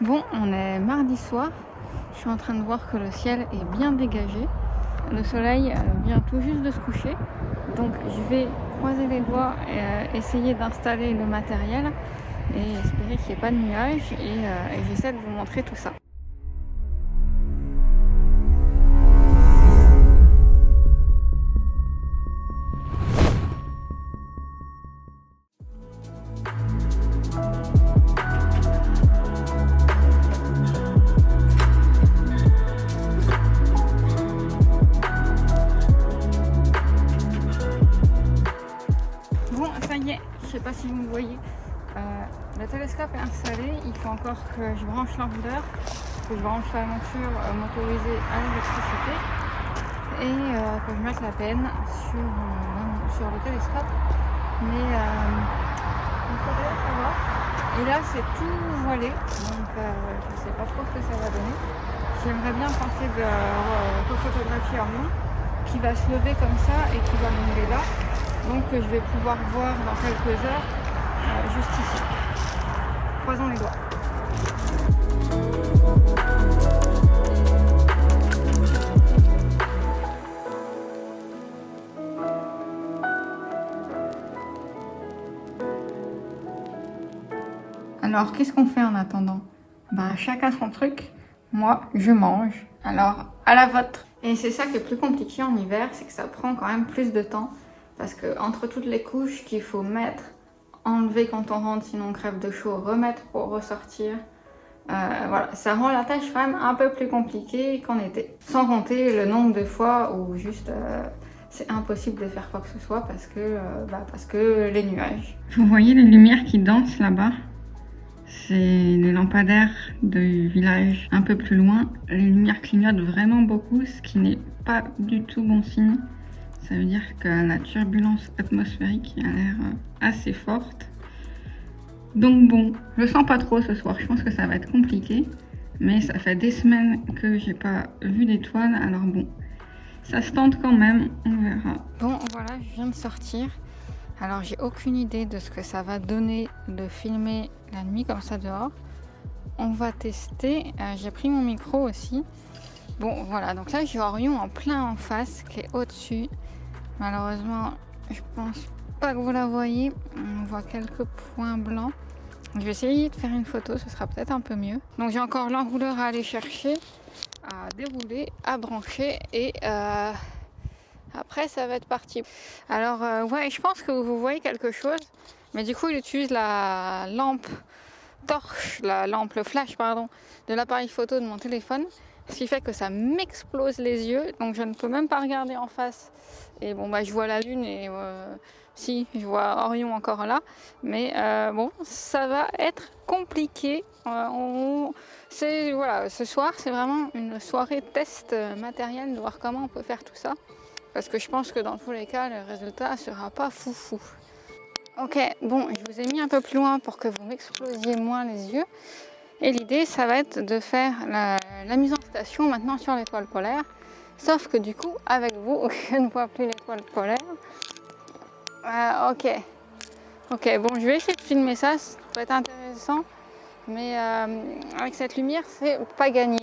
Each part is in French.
Bon, on est mardi soir. Je suis en train de voir que le ciel est bien dégagé. Le soleil vient tout juste de se coucher. Donc je vais croiser les doigts et essayer d'installer le matériel et espérer qu'il n'y ait pas de nuages et j'essaie de vous montrer tout ça. Bon, ça y est, je sais pas si vous me voyez. Le télescope est installé, il faut encore que je branche l'enrouleur, que je branche la monture motorisée à l'électricité et que je mette la penne sur le télescope. Mais ça va. Et là c'est tout voilé, donc je sais pas trop ce que ça va donner. J'aimerais bien tenter de photographier Orion qui va se lever comme ça et qui va monter là. Donc je vais pouvoir voir dans quelques heures juste ici. Croisons les doigts. Alors qu'est-ce qu'on fait en attendant? Chacun son truc. Moi je mange. Alors à la vôtre. Et c'est ça qui est plus compliqué en hiver, c'est que ça prend quand même plus de temps. Parce que entre toutes les couches qu'il faut mettre, enlever quand on rentre sinon on crève de chaud, remettre pour ressortir, voilà, ça rend la tâche quand même un peu plus compliquée qu'en été. Sans compter le nombre de fois où juste c'est impossible de faire quoi que ce soit parce que les nuages. Vous voyez les lumières qui dansent là-bas? C'est les lampadaires du village un peu plus loin. Les lumières clignotent vraiment beaucoup, ce qui n'est pas du tout bon signe. Ça veut dire que la turbulence atmosphérique a l'air assez forte. Donc bon, je sens pas trop ce soir, je pense que ça va être compliqué. Mais ça fait des semaines que j'ai pas vu d'étoiles, alors bon, ça se tente quand même, on verra. Bon voilà, je viens de sortir. Alors j'ai aucune idée de ce que ça va donner de filmer la nuit comme ça dehors. On va tester, j'ai pris mon micro aussi. Bon voilà, donc là j'ai Orion en plein en face qui est au-dessus. Malheureusement, je pense pas que vous la voyez. On voit quelques points blancs. Je vais essayer de faire une photo, ce sera peut-être un peu mieux. Donc j'ai encore l'enrouleur à aller chercher, à dérouler, à brancher et après ça va être parti. Alors ouais, je pense que vous voyez quelque chose, mais du coup il utilise la lampe torche, le flash pardon, de l'appareil photo de mon téléphone. Ce qui fait que ça m'explose les yeux, donc je ne peux même pas regarder en face. Et bon, je vois la lune et si, je vois Orion encore là. Mais bon, ça va être compliqué. Voilà, ce soir, c'est vraiment une soirée test matériel de voir comment on peut faire tout ça. Parce que je pense que dans tous les cas, le résultat sera pas foufou. Ok, bon, je vous ai mis un peu plus loin pour que vous m'explosiez moins les yeux. Et l'idée, ça va être de faire la mise en station maintenant sur l'étoile polaire. Sauf que du coup, avec vous, je ne vois plus l'étoile polaire. Ok, bon, je vais essayer de filmer ça, ça peut être intéressant. Mais avec cette lumière, c'est pas gagné.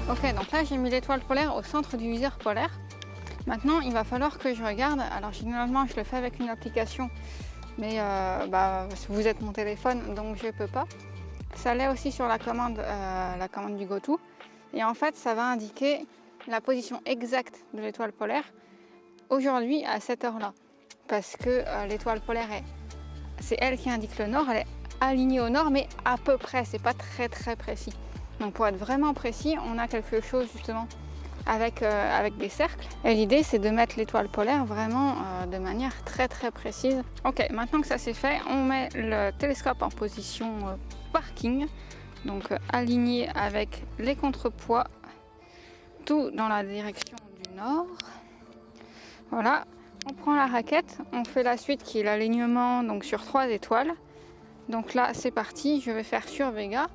Ok, donc là j'ai mis l'étoile polaire au centre du viseur polaire. Maintenant il va falloir que je regarde. Alors généralement je le fais avec une application, mais vous êtes mon téléphone donc je peux pas. Ça l'est aussi sur la commande du GoTo. Et en fait ça va indiquer la position exacte de l'étoile polaire aujourd'hui à cette heure-là. Parce que l'étoile polaire c'est elle qui indique le nord, elle est alignée au nord mais à peu près, c'est pas très très précis. Donc pour être vraiment précis, on a quelque chose justement avec des cercles. Et l'idée c'est de mettre l'étoile polaire vraiment de manière très très précise. Ok, maintenant que ça c'est fait, on met le télescope en position parking. Donc aligné avec les contrepoids, tout dans la direction du nord. Voilà, On prend la raquette, on fait la suite qui est l'alignement donc sur 3 étoiles. Donc là c'est parti, je vais faire sur Vega.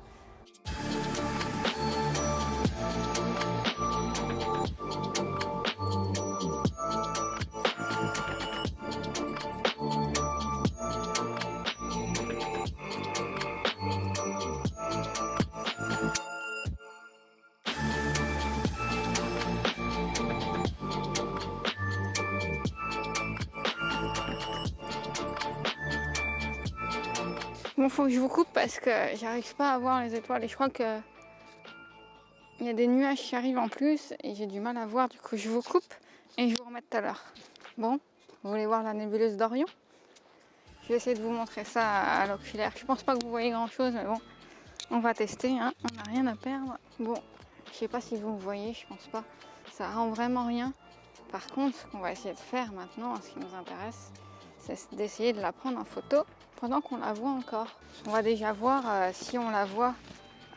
Bon, faut que je vous coupe parce que j'arrive pas à voir les étoiles et je crois que il y a des nuages qui arrivent en plus et j'ai du mal à voir. Du coup, je vous coupe et je vous remets tout à l'heure. Bon, vous voulez voir la nébuleuse d'Orion? Je vais essayer de vous montrer ça à l'oculaire. Je pense pas que vous voyez grand chose, mais bon, on va tester, hein. On n'a rien à perdre. Bon, je sais pas si vous me voyez, je pense pas. Ça rend vraiment rien. Par contre, ce qu'on va essayer de faire maintenant, ce qui nous intéresse, c'est d'essayer de la prendre en photo pendant qu'on la voit encore. On va déjà voir si on la voit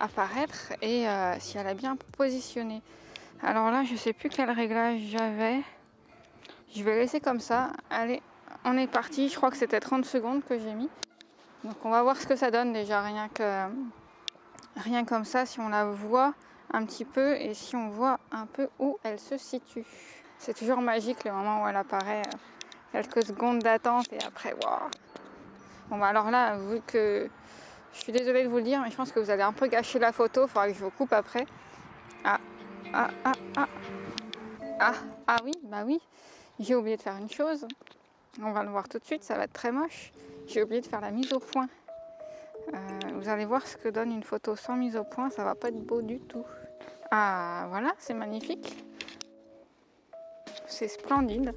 apparaître et si elle est bien positionnée. Alors là, je sais plus quel réglage j'avais. Je vais laisser comme ça. Allez, on est parti. Je crois que c'était 30 secondes que j'ai mis. Donc on va voir ce que ça donne déjà, rien comme ça, si on la voit un petit peu et si on voit un peu où elle se situe. C'est toujours magique le moment où elle apparaît. Quelques secondes d'attente et après, waouh. Bon bah alors là, vu que je suis désolée de vous le dire, mais je pense que vous allez un peu gâcher la photo. Il faudra que je vous coupe après. Ah oui, bah oui. J'ai oublié de faire une chose. On va le voir tout de suite, ça va être très moche. J'ai oublié de faire la mise au point. Vous allez voir ce que donne une photo sans mise au point, ça va pas être beau du tout. Ah voilà, c'est magnifique. C'est splendide.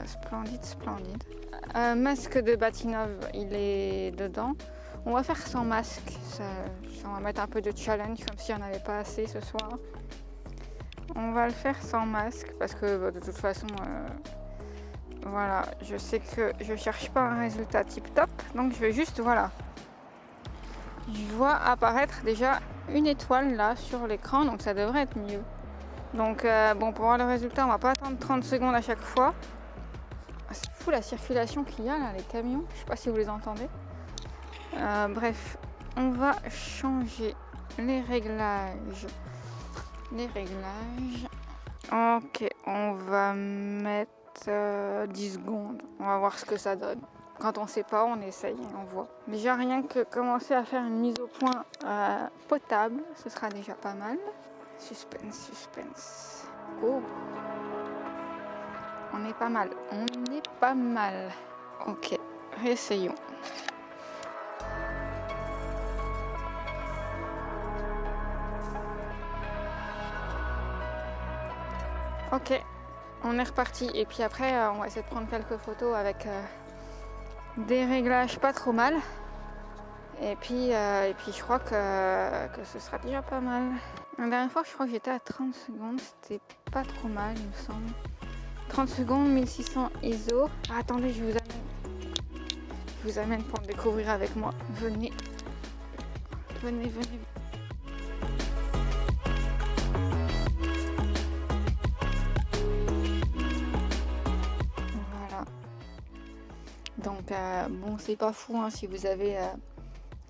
Splendide. Masque de Batinov, il est dedans. On va faire sans masque. Ça va mettre un peu de challenge, comme si on n'avait pas assez ce soir. On va le faire sans masque parce que de toute façon, voilà, je sais que je cherche pas un résultat tip top, donc je vais juste, voilà. Je vois apparaître déjà une étoile là sur l'écran, donc ça devrait être mieux. Donc bon, pour voir le résultat, on va pas attendre 30 secondes à chaque fois. C'est fou la circulation qu'il y a là, les camions. Je sais pas si vous les entendez. Bref, on va changer les réglages. Ok, on va mettre 10 secondes. On va voir ce que ça donne. Quand on sait pas, on essaye et on voit. Déjà rien que commencer à faire une mise au point potable, ce sera déjà pas mal. Suspense. Oh, on est pas mal. Ok, réessayons. Ok, on est reparti. Et puis après, on va essayer de prendre quelques photos avec des réglages pas trop mal. Et puis je crois que ce sera déjà pas mal. La dernière fois, je crois que j'étais à 30 secondes. C'était pas trop mal, il me semble. 30 secondes, 1600 ISO. Ah, attendez, je vous amène pour le découvrir avec moi. Venez. Voilà. Donc, bon, c'est pas fou hein, si vous avez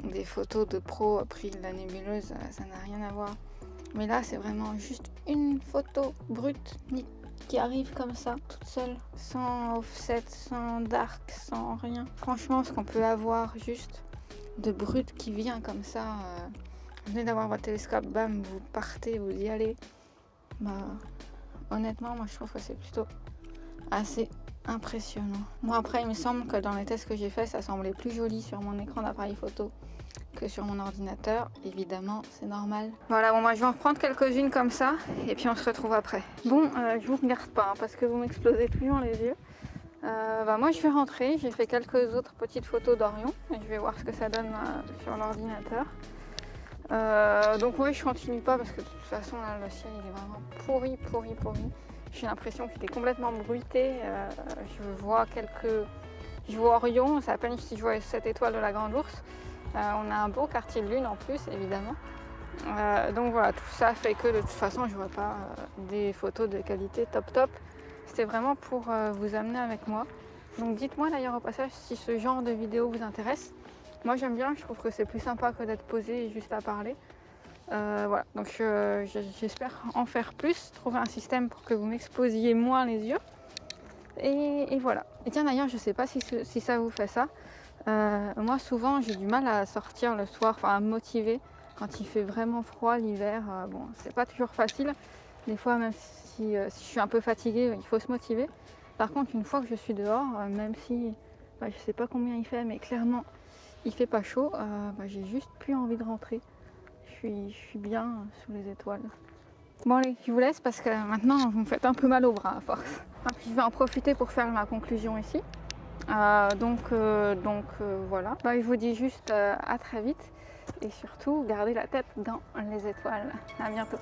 des photos de pro prises de la nébuleuse, ça n'a rien à voir. Mais là, c'est vraiment juste une photo brute, qui arrive comme ça, toute seule, sans offset, sans dark, sans rien. Franchement, ce qu'on peut avoir juste de brut qui vient comme ça, vous venez d'avoir votre télescope, bam, vous partez, vous y allez. Bah, honnêtement, moi je trouve que c'est plutôt assez impressionnant. Moi après, il me semble que dans les tests que j'ai fait, ça semblait plus joli sur mon écran d'appareil photo que sur mon ordinateur. Évidemment, c'est normal. Voilà, bon, moi je vais en reprendre quelques-unes comme ça et puis on se retrouve après. Bon, je vous regarde pas hein, parce que vous m'explosez toujours les yeux. Moi je vais rentrer, j'ai fait quelques autres petites photos d'Orion et je vais voir ce que ça donne sur l'ordinateur. Donc oui, je continue pas parce que de toute façon là, le ciel il est vraiment pourri. J'ai l'impression qu'il est complètement bruité. Je vois Orion, c'est à peine si je vois cette étoile de la Grande Ourse. On a un beau quartier de lune en plus, évidemment. Donc voilà, tout ça fait que de toute façon, je vois pas des photos de qualité top. C'était vraiment pour vous amener avec moi. Donc dites-moi d'ailleurs au passage si ce genre de vidéo vous intéresse. Moi j'aime bien, je trouve que c'est plus sympa que d'être posé et juste à parler. Voilà, donc j'espère en faire plus, trouver un système pour que vous m'exposiez moins les yeux. Et voilà. Et tiens d'ailleurs, je sais pas si ça vous fait ça. Moi souvent j'ai du mal à sortir le soir, enfin à me motiver quand il fait vraiment froid l'hiver. Bon, c'est pas toujours facile. Des fois même si je suis un peu fatiguée, il faut se motiver. Par contre, une fois que je suis dehors, même si je sais pas combien il fait, mais clairement il fait pas chaud, j'ai juste plus envie de rentrer. Je suis bien sous les étoiles. Bon allez, je vous laisse parce que maintenant vous me faites un peu mal au bras à force. Et puis je vais en profiter pour faire ma conclusion ici. Donc voilà. Je vous dis juste à très vite et surtout gardez la tête dans les étoiles. À bientôt.